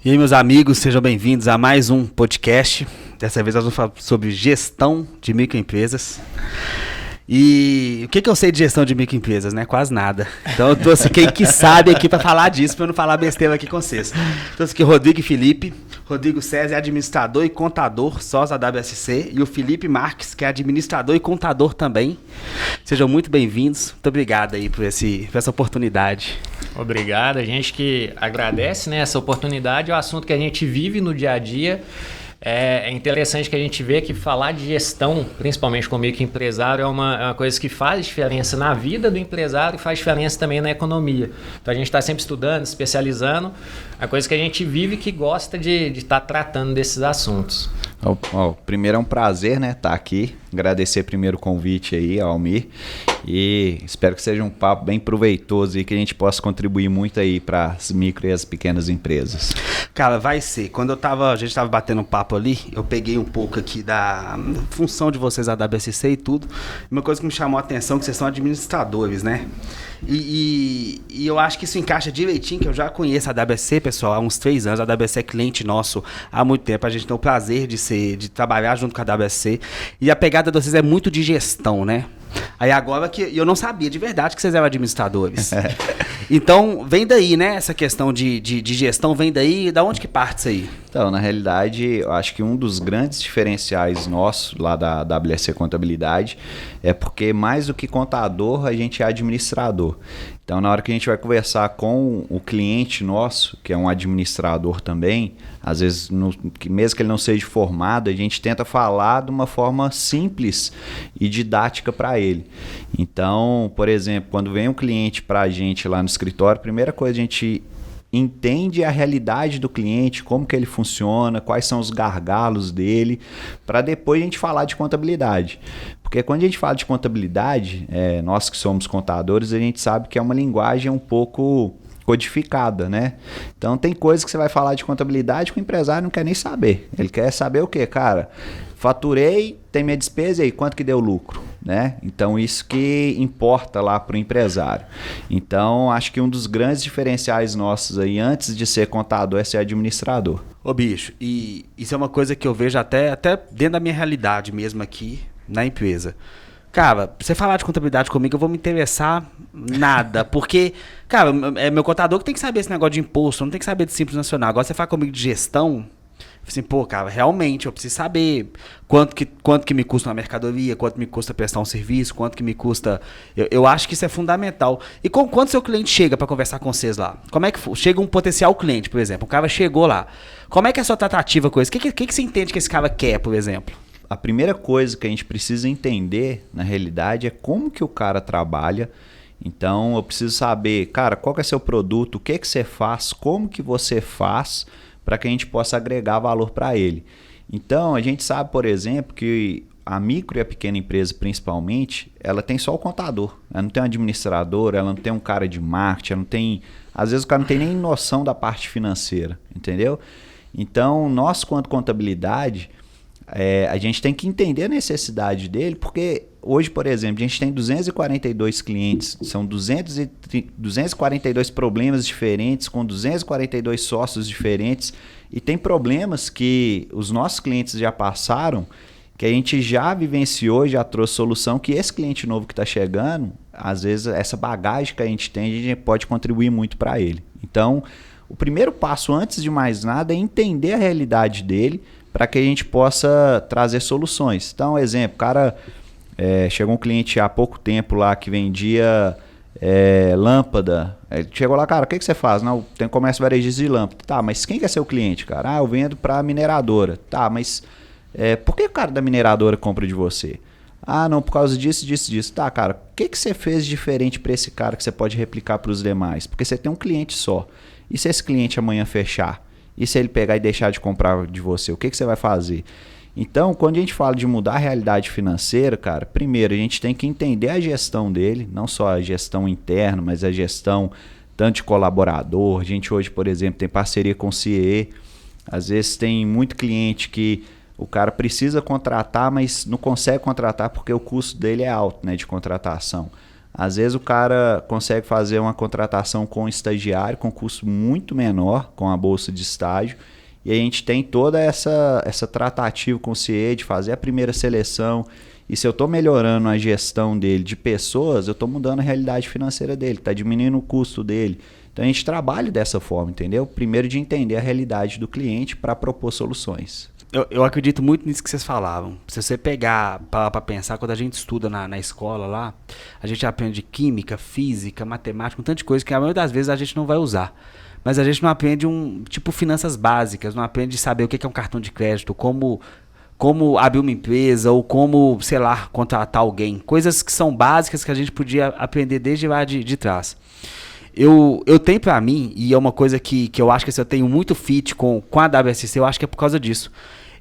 E aí, meus amigos, sejam bem-vindos a mais um podcast. Dessa vez nós vamos falar sobre gestão de microempresas. E o que eu sei de gestão de microempresas, né? Quase nada. Então eu trouxe quem que sabe aqui para falar disso, para eu não falar besteira aqui com vocês. Trouxe aqui Rodrigo e Felipe. Rodrigo César é administrador e contador, sócio da WSC. E o Felipe Marques, que é administrador e contador também. Sejam muito bem-vindos. Muito obrigado aí por essa oportunidade. Obrigado, a gente que agradece, né, essa oportunidade. É um assunto que a gente vive no dia a dia. É interessante que a gente vê que falar de gestão, principalmente com o microempresário, é uma coisa que faz diferença na vida do empresário e faz diferença também na economia. Então a gente está sempre estudando, especializando, é coisa que a gente vive e que gosta de estar tratando desses assuntos. Primeiro é um prazer, né, estar aqui. Agradecer primeiro o convite aí, Almir. E espero que seja um papo bem proveitoso e que a gente possa contribuir muito aí para as micro e as pequenas empresas. Cara, vai ser. Quando a gente estava batendo um papo ali, eu peguei um pouco aqui da função de vocês, a WSC e tudo. Uma coisa que me chamou a atenção é que vocês são administradores, né? E eu acho que isso encaixa direitinho, que eu já conheço a WSC, pessoal, há uns 3 anos. A WSC é cliente nosso há muito tempo. A gente tem o prazer de trabalhar junto com a WSC. E a pegada de vocês é muito de gestão, né? Aí agora que eu não sabia de verdade que vocês eram administradores. Então, vem daí, né? Essa questão de gestão vem daí. Da onde que parte isso aí? Então, na realidade, eu acho que um dos grandes diferenciais nossos lá da WSC Contabilidade é porque mais do que contador, a gente é administrador. Então, na hora que a gente vai conversar com o cliente nosso, que é um administrador também, às vezes, mesmo que ele não seja formado, a gente tenta falar de uma forma simples e didática para ele. Então, por exemplo, quando vem um cliente para a gente lá no escritório, a primeira coisa a gente entende a realidade do cliente, como que ele funciona, quais são os gargalos dele, para depois a gente falar de contabilidade. Porque quando a gente fala de contabilidade, nós que somos contadores, a gente sabe que é uma linguagem um pouco codificada, né? Então tem coisas que você vai falar de contabilidade que o empresário não quer nem saber. Ele quer saber o quê, cara? Faturei, tem minha despesa e aí, quanto que deu lucro? Né? Então isso que importa lá para o empresário. Então acho que um dos grandes diferenciais nossos aí, antes de ser contador, é ser administrador. Ô bicho, e isso é uma coisa que eu vejo até dentro da minha realidade mesmo aqui na empresa. Cara, você falar de contabilidade comigo, eu vou me interessar nada, porque, cara, é meu contador que tem que saber esse negócio de imposto, não tem que saber de Simples Nacional. Agora você fala comigo de gestão, assim, pô, cara, realmente eu preciso saber quanto que me custa uma mercadoria, quanto me custa prestar um serviço, quanto que me custa. Eu acho que isso é fundamental. E quando seu cliente chega para conversar com vocês lá, como é que chega um potencial cliente, por exemplo, o cara chegou lá, como é que é a sua tratativa com isso? O que você entende que esse cara quer, por exemplo? A primeira coisa que a gente precisa entender, na realidade, é como que o cara trabalha. Então, eu preciso saber, cara, qual que é seu produto, o que você faz, como que você faz, para que a gente possa agregar valor para ele. Então, a gente sabe, por exemplo, que a micro e a pequena empresa, principalmente, ela tem só o contador. Ela não tem um administrador, ela não tem um cara de marketing, ela não tem... Às vezes o cara não tem nem noção da parte financeira, entendeu? Então, nós, quanto contabilidade... a gente tem que entender a necessidade dele, porque hoje, por exemplo, a gente tem 242 clientes, são 242 problemas diferentes, com 242 sócios diferentes, e tem problemas que os nossos clientes já passaram, que a gente já vivenciou, já trouxe solução, que esse cliente novo que está chegando, às vezes essa bagagem que a gente tem, a gente pode contribuir muito para ele. Então, o primeiro passo, antes de mais nada, é entender a realidade dele, para que a gente possa trazer soluções. Então, exemplo, cara, chegou um cliente há pouco tempo lá que vendia lâmpada. Chegou lá, cara, o que você faz? Não, tem comércio varejista de lâmpada. Tá, mas quem que é seu cliente, cara? Ah, eu vendo para mineradora. Tá, mas por que o cara da mineradora compra de você? Ah, não, por causa disso. Tá, cara, o que você fez diferente para esse cara que você pode replicar para os demais? Porque você tem um cliente só. E se esse cliente amanhã fechar? E se ele pegar e deixar de comprar de você, o que você vai fazer? Então, quando a gente fala de mudar a realidade financeira, cara, primeiro a gente tem que entender a gestão dele, não só a gestão interna, mas a gestão tanto de colaborador. A gente hoje, por exemplo, tem parceria com o CIE. Às vezes tem muito cliente que o cara precisa contratar, mas não consegue contratar porque o custo dele é alto, né, de contratação. Às vezes o cara consegue fazer uma contratação com um estagiário com custo muito menor, com a bolsa de estágio, e a gente tem toda essa tratativa com o CIE de fazer a primeira seleção. E se eu estou melhorando a gestão dele de pessoas, eu estou mudando a realidade financeira dele, está diminuindo o custo dele. Então a gente trabalha dessa forma, entendeu? Primeiro de entender a realidade do cliente para propor soluções. Eu acredito muito nisso que vocês falavam. Se você pegar para pensar, quando a gente estuda na escola lá, a gente aprende química, física, matemática, um tanto de coisa que a maioria das vezes a gente não vai usar. Mas a gente não aprende tipo finanças básicas, não aprende saber o que é um cartão de crédito, como abrir uma empresa ou como, sei lá, contratar alguém. Coisas que são básicas que a gente podia aprender desde lá de trás. Eu tenho pra mim, e é uma coisa que eu acho que eu tenho muito fit com a WSC, eu acho que é por causa disso.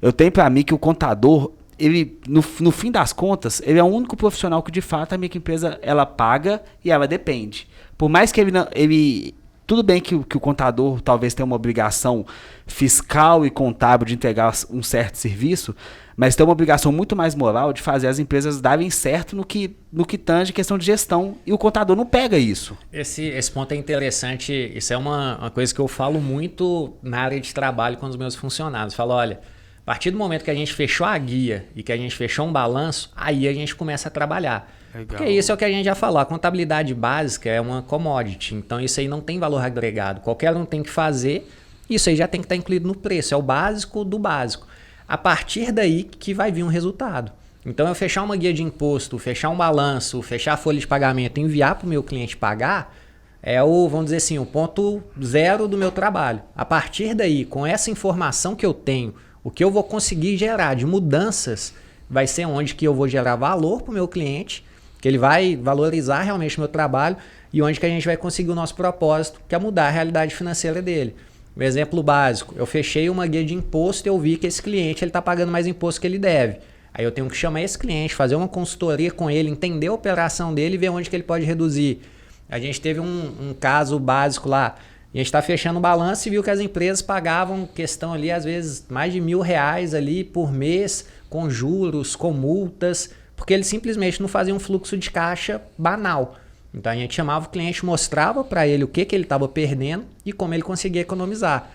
Eu tenho pra mim que o contador, ele, no fim das contas, ele é o único profissional que de fato a minha empresa ela paga e ela depende. Por mais que ele tudo bem que o contador talvez tenha uma obrigação fiscal e contábil de entregar um certo serviço, mas tem uma obrigação muito mais moral de fazer as empresas darem certo no que tange questão de gestão, e o contador não pega isso. Esse ponto é interessante, isso é uma coisa que eu falo muito na área de trabalho com os meus funcionários. Falo, olha, a partir do momento que a gente fechou a guia e que a gente fechou um balanço, aí a gente começa a trabalhar. Legal. Porque isso é o que a gente já falou, a contabilidade básica é uma commodity, então isso aí não tem valor agregado, qualquer um tem que fazer, isso aí já tem que estar incluído no preço, é o básico do básico. A partir daí que vai vir um resultado. Então eu fechar uma guia de imposto, fechar um balanço, fechar a folha de pagamento e enviar para o meu cliente pagar, é vamos dizer assim, o ponto zero do meu trabalho. A partir daí, com essa informação que eu tenho, o que eu vou conseguir gerar de mudanças vai ser onde que eu vou gerar valor para o meu cliente, que ele vai valorizar realmente o meu trabalho e onde que a gente vai conseguir o nosso propósito, que é mudar a realidade financeira dele. Um exemplo básico, eu fechei uma guia de imposto e eu vi que esse cliente está pagando mais imposto que ele deve. Aí eu tenho que chamar esse cliente, fazer uma consultoria com ele, entender a operação dele e ver onde que ele pode reduzir. A gente teve um caso básico lá, a gente está fechando o balanço e viu que as empresas pagavam questão ali, às vezes, mais de R$1.000 ali por mês, com juros, com multas, porque eles simplesmente não faziam um fluxo de caixa banal. Então a gente chamava o cliente, mostrava para ele o que ele estava perdendo e como ele conseguia economizar.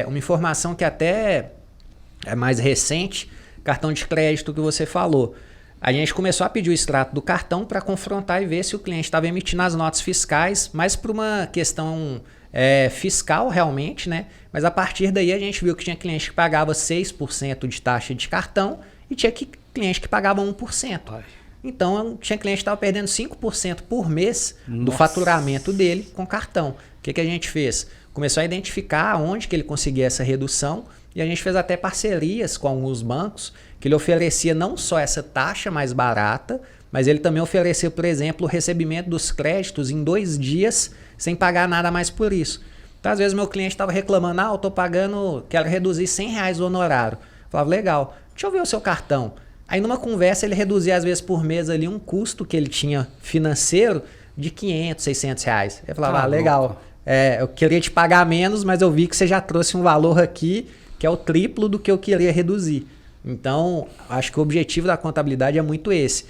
Uma informação que até é mais recente, cartão de crédito que você falou. A gente começou a pedir o extrato do cartão para confrontar e ver se o cliente estava emitindo as notas fiscais, mas por uma questão fiscal realmente, né? Mas a partir daí a gente viu que tinha cliente que pagava 6% de taxa de cartão e tinha cliente que pagava 1%. Ai. Então, tinha cliente que estava perdendo 5% por mês do faturamento dele com cartão. O que a gente fez? Começou a identificar onde que ele conseguia essa redução e a gente fez até parcerias com alguns bancos que ele oferecia não só essa taxa mais barata, mas ele também oferecia, por exemplo, o recebimento dos créditos em 2 dias sem pagar nada mais por isso. Então, às vezes, meu cliente estava reclamando, eu estou pagando, quero reduzir R$100 o honorário. Eu falava, legal, deixa eu ver o seu cartão. Aí numa conversa ele reduzia às vezes por mês ali um custo que ele tinha financeiro de R$500, R$600. Eu falava, legal, eu queria te pagar menos, mas eu vi que você já trouxe um valor aqui que é o triplo do que eu queria reduzir. Então, acho que o objetivo da contabilidade é muito esse.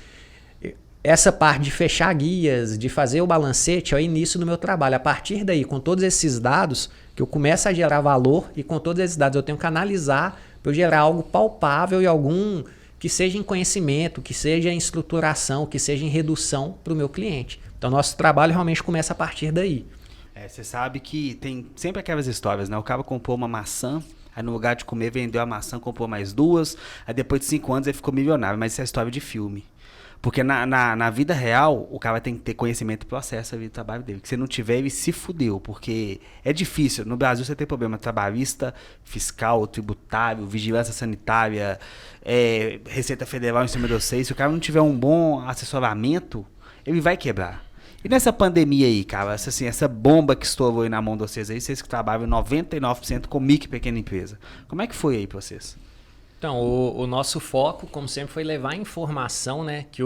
Essa parte de fechar guias, de fazer o balancete é o início do meu trabalho. A partir daí, com todos esses dados, que eu começo a gerar valor e com todos esses dados eu tenho que analisar para eu gerar algo palpável e algum que seja em conhecimento, que seja em estruturação, que seja em redução para o meu cliente. Então, nosso trabalho realmente começa a partir daí. Você sabe que tem sempre aquelas histórias, né? O cara comprou uma maçã, aí no lugar de comer, vendeu a maçã, comprou mais 2, aí depois de 5 anos ele ficou milionário. Mas isso é história de filme. Porque na vida real, o cara tem que ter conhecimento do processo ali do trabalho dele. Que se não tiver, ele se fudeu. Porque é difícil. No Brasil você tem problema trabalhista, fiscal, tributário, vigilância sanitária, Receita Federal em cima de vocês. Se o cara não tiver um bom assessoramento, ele vai quebrar. E nessa pandemia aí, cara, essa bomba que estourou aí na mão de vocês aí, vocês que trabalham 99% com micro e pequena empresa. Como é que foi aí pra vocês? Então, o nosso foco, como sempre, foi levar informação, né? Que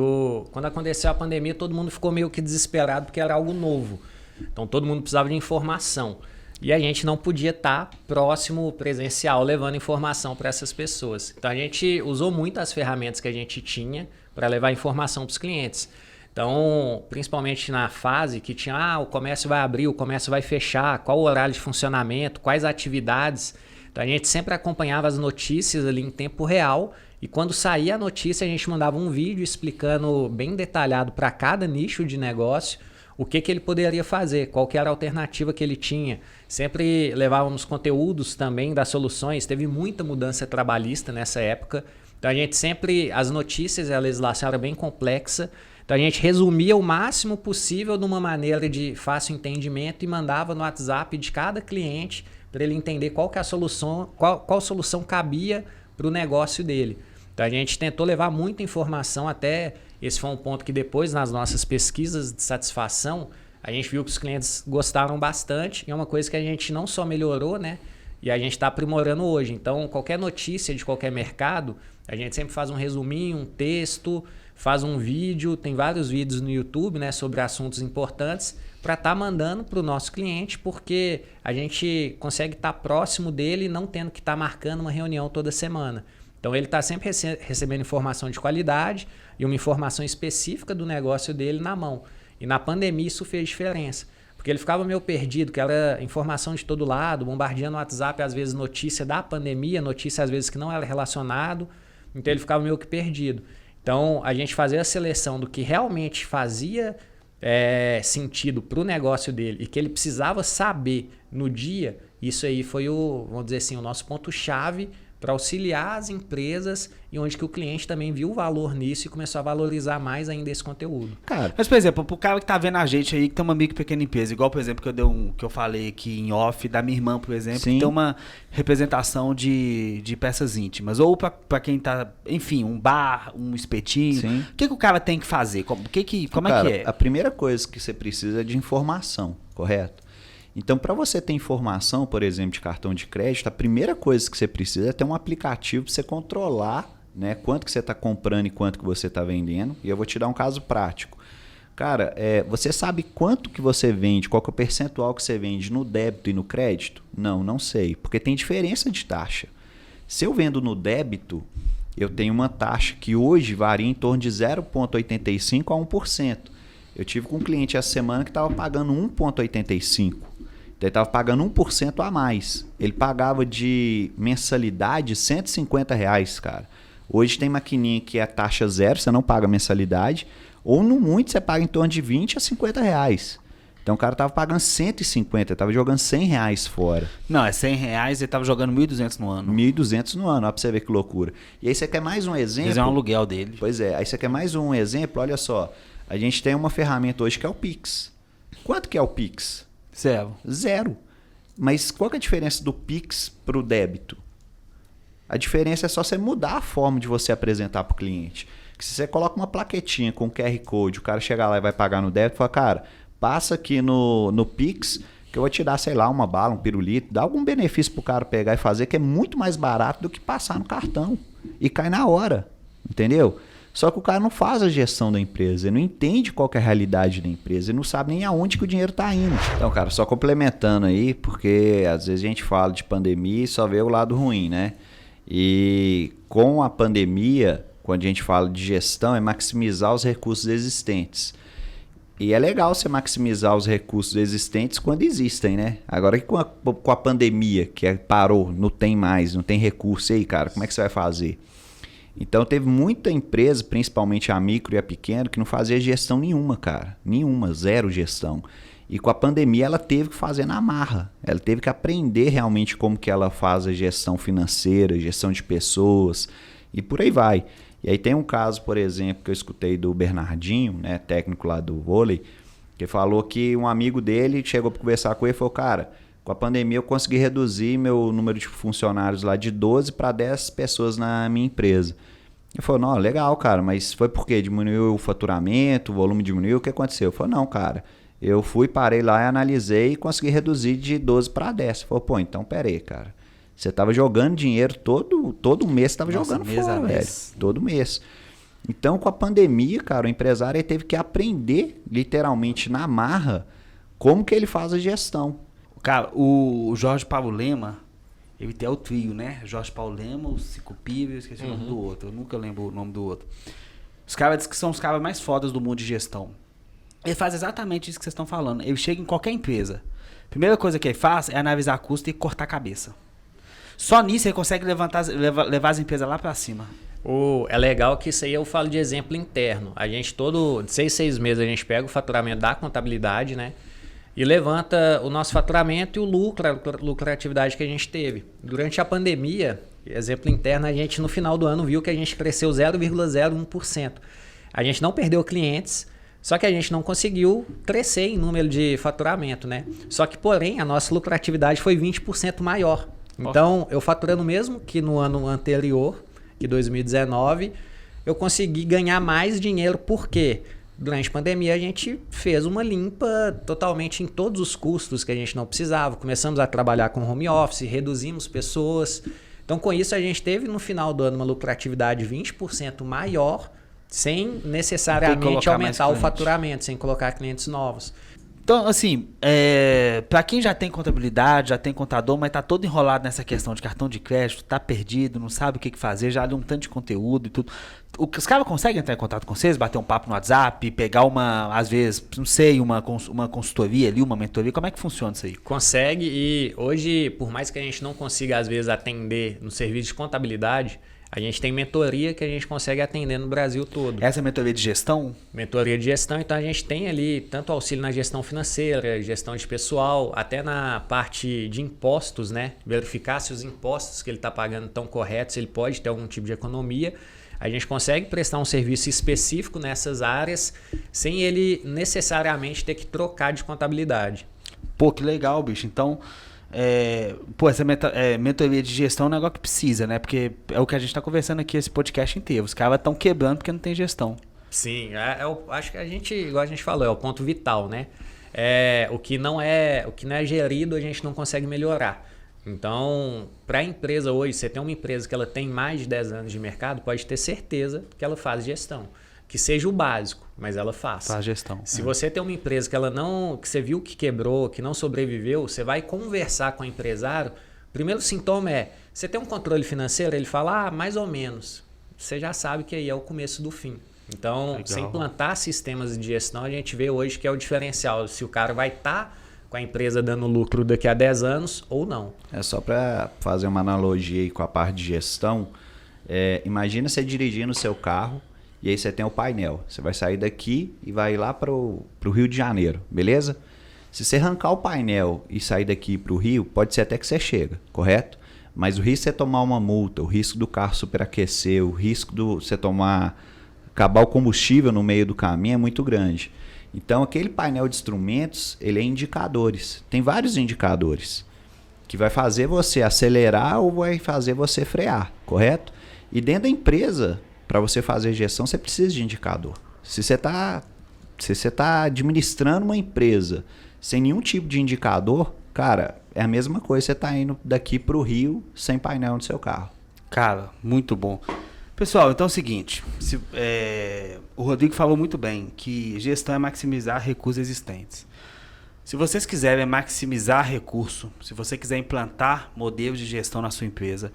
quando aconteceu a pandemia, todo mundo ficou meio que desesperado porque era algo novo. Então, todo mundo precisava de informação. E a gente não podia estar próximo, presencial, levando informação para essas pessoas. Então, a gente usou muito as ferramentas que a gente tinha para levar informação para os clientes. Então, principalmente na fase que tinha, o comércio vai abrir, o comércio vai fechar, qual o horário de funcionamento, quais atividades. Então a gente sempre acompanhava as notícias ali em tempo real e quando saía a notícia a gente mandava um vídeo explicando bem detalhado para cada nicho de negócio o que ele poderia fazer, qual que era a alternativa que ele tinha. Sempre levávamos conteúdos também das soluções, teve muita mudança trabalhista nessa época. Então a gente sempre, as notícias e a legislação era bem complexa, então a gente resumia o máximo possível de uma maneira de fácil entendimento e mandava no WhatsApp de cada cliente para ele entender qual que é a solução, qual solução cabia para o negócio dele. Então a gente tentou levar muita informação, até esse foi um ponto que depois nas nossas pesquisas de satisfação a gente viu que os clientes gostaram bastante e é uma coisa que a gente não só melhorou, né? E a gente está aprimorando hoje. Então, qualquer notícia de qualquer mercado, a gente sempre faz um resuminho, um texto, faz um vídeo. Tem vários vídeos no YouTube, né, sobre assuntos importantes para estar mandando para o nosso cliente, porque a gente consegue estar próximo dele não tendo que estar marcando uma reunião toda semana. Então, ele está sempre recebendo informação de qualidade e uma informação específica do negócio dele na mão. E na pandemia isso fez diferença. Porque ele ficava meio perdido, que era informação de todo lado, bombardeando no WhatsApp, às vezes notícia da pandemia, notícia às vezes que não era relacionado, então ele ficava meio que perdido. Então a gente fazia a seleção do que realmente fazia sentido para o negócio dele e que ele precisava saber no dia, isso aí foi vamos dizer assim, o nosso ponto-chave para auxiliar as empresas e onde que o cliente também viu o valor nisso e começou a valorizar mais ainda esse conteúdo. Cara, mas, por exemplo, pro cara que tá vendo a gente aí, que tem uma micro e pequena empresa, igual, por exemplo, que eu falei aqui em off da minha irmã, por exemplo, Sim. que tem uma representação de peças íntimas, ou pra quem tá, enfim, um bar, um espetinho, Sim. o que o cara tem que fazer? Como Cara, é que é? A primeira coisa que você precisa é de informação, correto? Então, para você ter informação, por exemplo, de cartão de crédito, a primeira coisa que você precisa é ter um aplicativo para você controlar, né, quanto que você está comprando e quanto que você está vendendo. E eu vou te dar um caso prático. Cara, você sabe quanto que você vende, qual que é o percentual que você vende no débito e no crédito? Não sei, porque tem diferença de taxa. Se eu vendo no débito, eu tenho uma taxa que hoje varia em torno de 0,85% a 1%. Eu tive com um cliente essa semana que estava pagando 1,85%. Então ele estava pagando 1% a mais. Ele pagava de mensalidade R$150, cara. Hoje tem maquininha que é taxa zero, você não paga mensalidade. Ou no muito você paga em torno de R$20 a R$50. Então o cara estava pagando 150, estava jogando R$100 fora. Não, é R$100 e tava jogando 1.200 no ano. 1.200 no ano, ó, pra você ver que loucura. E aí você quer mais um exemplo? Mas é um aluguel dele. Pois é, aí você quer mais um exemplo? Olha só, a gente tem uma ferramenta hoje que é o Pix. Quanto que é o Pix? Zero. Mas qual que é a diferença do Pix para o débito? A diferença é só você mudar a forma de você apresentar para o cliente. Que se você coloca uma plaquetinha com QR Code, o cara chegar lá e vai pagar no débito, fala, cara, passa aqui no Pix que eu vou te dar, sei lá, uma bala, um pirulito, dá algum benefício pro cara pegar e fazer, que é muito mais barato do que passar no cartão. E cai na hora, entendeu? Só que o cara não faz a gestão da empresa, ele não entende qual que é a realidade da empresa, ele não sabe nem aonde que o dinheiro está indo. Então, cara, só complementando aí, porque às vezes a gente fala de pandemia e só vê o lado ruim, né? E com a pandemia, quando a gente fala de gestão, é maximizar os recursos existentes. E é legal você maximizar os recursos existentes quando existem, né? Agora que com a pandemia, que parou, não tem mais, não tem recurso, e aí, cara, como é que você vai fazer? Então teve muita empresa, principalmente a micro e a pequena, que não fazia gestão nenhuma, cara. Nenhuma, zero gestão. E com a pandemia ela teve que fazer na marra. Ela teve que aprender realmente como que ela faz a gestão financeira, gestão de pessoas e por aí vai. E aí tem um caso, por exemplo, que eu escutei do Bernardinho, né, técnico lá do vôlei, que falou que um amigo dele chegou para conversar com ele e falou, cara, com a pandemia eu consegui reduzir meu número de funcionários lá de 12 para 10 pessoas na minha empresa. Ele falou, não, legal, cara, mas foi por quê? Diminuiu o faturamento, o volume diminuiu, o que aconteceu? Eu falei, não, cara, eu parei lá e analisei e consegui reduzir de 12 para 10. Ele falou, pô, então pera aí, cara. Você estava jogando dinheiro todo mês, você estava jogando fora, velho. Todo mês. Então, com a pandemia, cara, o empresário teve que aprender, literalmente, na marra, como que ele faz a gestão. Cara, o Jorge Paulo Lema, ele tem o trio, né? Jorge Paulo Lema, o Cico Pires, eu esqueci o nome do outro. Eu nunca lembro o nome do outro. Os caras dizem que são os caras mais fodas do mundo de gestão. Ele faz exatamente isso que vocês estão falando. Ele chega em qualquer empresa. A primeira coisa que ele faz é analisar custo e cortar a cabeça. Só nisso ele consegue levar as empresas lá para cima. É legal que isso aí eu falo de exemplo interno. A gente de 6 meses a gente pega o faturamento da contabilidade, né? E levanta o nosso faturamento e o lucro, a lucratividade que a gente teve. Durante a pandemia, exemplo interno, a gente no final do ano viu que a gente cresceu 0,01%. A gente não perdeu clientes, só que a gente não conseguiu crescer em número de faturamento, né? Só que, porém, a nossa lucratividade foi 20% maior. Então, eu faturando mesmo que no ano anterior, que 2019, eu consegui ganhar mais dinheiro. Por quê? Durante a pandemia, a gente fez uma limpa totalmente em todos os custos que a gente não precisava. Começamos a trabalhar com home office, reduzimos pessoas. Então, com isso, a gente teve no final do ano uma lucratividade 20% maior, sem necessariamente aumentar o faturamento, sem colocar clientes novos. Então, assim, para quem já tem contabilidade, já tem contador, mas tá todo enrolado nessa questão de cartão de crédito, tá perdido, não sabe o que fazer, já lê um tanto de conteúdo e tudo. Os caras conseguem entrar em contato com vocês, bater um papo no WhatsApp, pegar às vezes, não sei, uma consultoria ali, uma mentoria, como é que funciona isso aí? Consegue, e hoje, por mais que a gente não consiga, às vezes, atender no serviço de contabilidade, a gente tem mentoria que a gente consegue atender no Brasil todo. Essa é a mentoria de gestão? Mentoria de gestão, então a gente tem ali tanto auxílio na gestão financeira, gestão de pessoal, até na parte de impostos, né? Verificar se os impostos que ele está pagando estão corretos, se ele pode ter algum tipo de economia. A gente consegue prestar um serviço específico nessas áreas sem ele necessariamente ter que trocar de contabilidade. Pô, que legal, bicho. Então... essa mentoria de gestão é um negócio que precisa, né? Porque é o que a gente está conversando aqui esse podcast inteiro. Os caras estão quebrando porque não tem gestão. Sim, acho que a gente, igual a gente falou, é o ponto vital, né? O que não é gerido, a gente não consegue melhorar. Então, para a empresa hoje, você tem uma empresa que ela tem mais de 10 anos de mercado, pode ter certeza que ela faz gestão. Que seja o básico, mas ela faz. Faz gestão. Se você tem uma empresa que que você viu que quebrou, que não sobreviveu, você vai conversar com o empresário. O primeiro sintoma você tem um controle financeiro? Ele fala, mais ou menos. Você já sabe que aí é o começo do fim. Então, legal. Sem implantar sistemas de gestão, a gente vê hoje que é o diferencial. Se o cara vai estar com a empresa dando lucro daqui a 10 anos ou não. Só para fazer uma analogia aí com a parte de gestão, imagina você dirigindo o seu carro. E aí você tem o painel. Você vai sair daqui e vai lá para o Rio de Janeiro, beleza? Se você arrancar o painel e sair daqui para o Rio, pode ser até que você chega, correto? Mas o risco de você tomar uma multa, o risco do carro superaquecer, o risco de você acabar o combustível no meio do caminho é muito grande. Então aquele painel de instrumentos, ele é indicadores. Tem vários indicadores que vai fazer você acelerar ou vai fazer você frear, correto? E dentro da empresa... Para você fazer gestão, você precisa de indicador. Se você está administrando uma empresa sem nenhum tipo de indicador, cara, é a mesma coisa. Você está indo daqui para o Rio sem painel no seu carro. Cara, muito bom. Pessoal, então é o seguinte. O Rodrigo falou muito bem que gestão é maximizar recursos existentes. Se vocês quiserem maximizar recurso, se você quiser implantar modelos de gestão na sua empresa...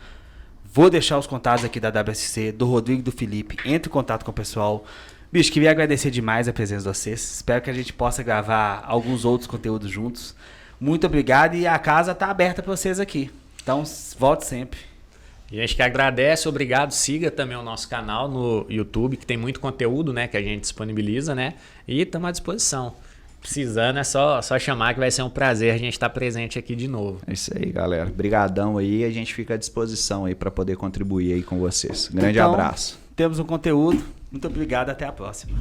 Vou deixar os contatos aqui da WSC, do Rodrigo e do Felipe. Entre em contato com o pessoal. Bicho, queria agradecer demais a presença de vocês. Espero que a gente possa gravar alguns outros conteúdos juntos. Muito obrigado e a casa está aberta para vocês aqui. Então, volte sempre. E a gente que agradece, obrigado. Siga também o nosso canal no YouTube, que tem muito conteúdo, né, que a gente disponibiliza, né? E estamos à disposição. Precisando é só chamar que vai ser um prazer a gente estar presente aqui de novo. É isso aí, galera. Obrigadão aí, a gente fica à disposição aí para poder contribuir aí com vocês. Grande abraço. Temos um conteúdo. Muito obrigado, até a próxima.